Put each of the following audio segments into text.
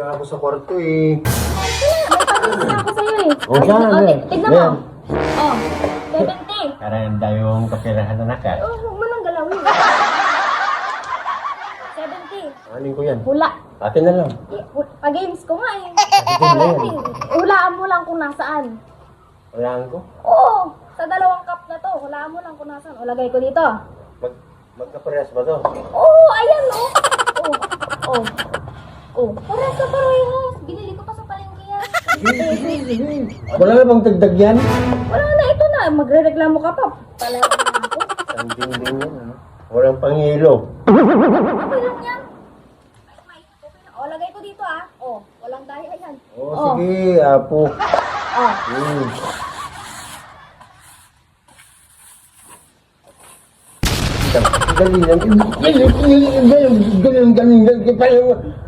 na ako sa kwarto eh. May pag-ibig na ako sa'yo eh. O, saan? Tignan mo. Oh, 70. Karanda yung kapirahan na nakat. Oh, huwag mo nang galawin. 70. Anin ko yan? Hula. Atin na lang. Pag-games ko nga eh. Atin na yan. Hulaan mo lang kung nasaan. Walaan ko. Oo, sa dalawang cup na to. Hulaan mo lang kung nasaan. O, lagay ko dito. Magkaparehas ba to? Oo, ayan oh. Oh. Oh. Parehas na parehas. Binili ko pa sa palengke yan. Wala na bang dagdag yan? Wala na, ito na. Magre-reklamo ka pa. Pala na ako. Ang ding-ding yan, ano? Walang pangilo. Okay lang yan. Okay lang. O, lagay ko dito ah. O, walang daya yan. Sige, apo. O. Dali lang. Ganun.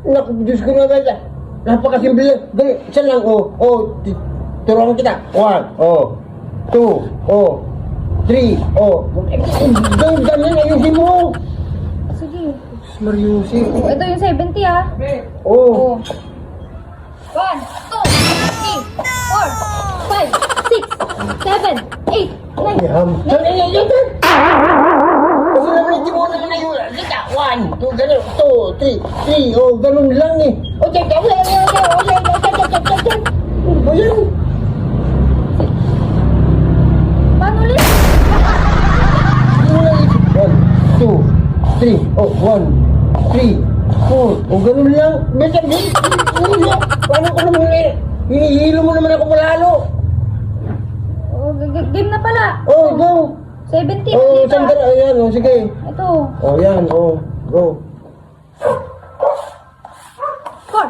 Naku, Diyos ko na ganda. Napakasimple lang. Dali, isa lang, turuan kita. 1, 2, 3, ganyan, ayusin mo. Sige. Mariusin. O, ito yung 70 ah. Oh. 1, 2, 3, 4, 5, 6, 7, 8, 9. Kasi naman hindi mo naman ayun. Kita, 1, 2, ganun, 2, 3, ganun lang eh. Ayan. Paano ulit? 1, 2, 3, 1, 3, 4. Ganun lang. Paano ko naman eh? Hinihilo mo naman ako malalo. O, game na pala. Go. 70 na dito. Sandal, ayan, sige. Ito. Yan, go. 4, 5,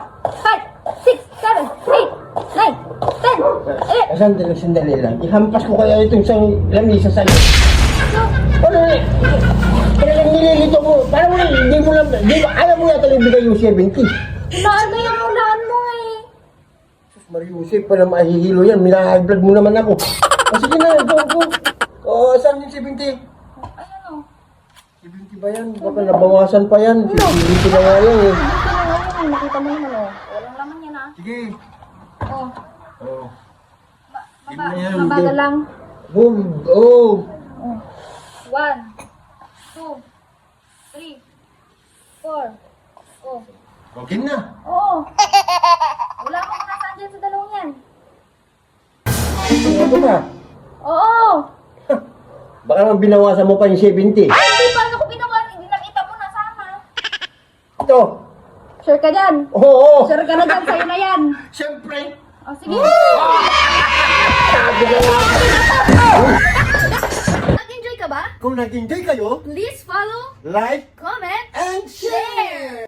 6, 7, 8, 9, 10, 11. Sandali lang. Ihampas ko kaya itong isang lamisa sa'yo. Ano eh? Talagang nililito mo. Parang hindi mo lang, ayaw mo yata ibigay yung 70. Hulaan na yung hulaan mo eh. Sus, Mariusip, pa na mahihilo yan. Minahagblad mo naman ako. Sige na, go. Saan yung 70? Ayan o. 70 ba yan? Baka nabawasan pa yan. 70 na nga yan eh. Dito na ngayon. Nakita mo naman o. Walang laman yan ah. Sige. O. Game na yan. Mabagal lang. Boom. 1, 2, 3, 4. Oh. Okay na. Oo. Wala akong nasaan dyan sa dalawang yan. Ano ba? Oo. Baka naman binawasan mo pa yung 70. Ay, hindi paano ko binawan? Hindi nakita mo nasama. Ito. Sure ka dyan? Oo. Sure ka na dyan? Sa'yo na yan. Siyempre. O, sige. Nag-enjoy ka ba? Kung nag-enjoy kayo, Please follow, like, comment, and share!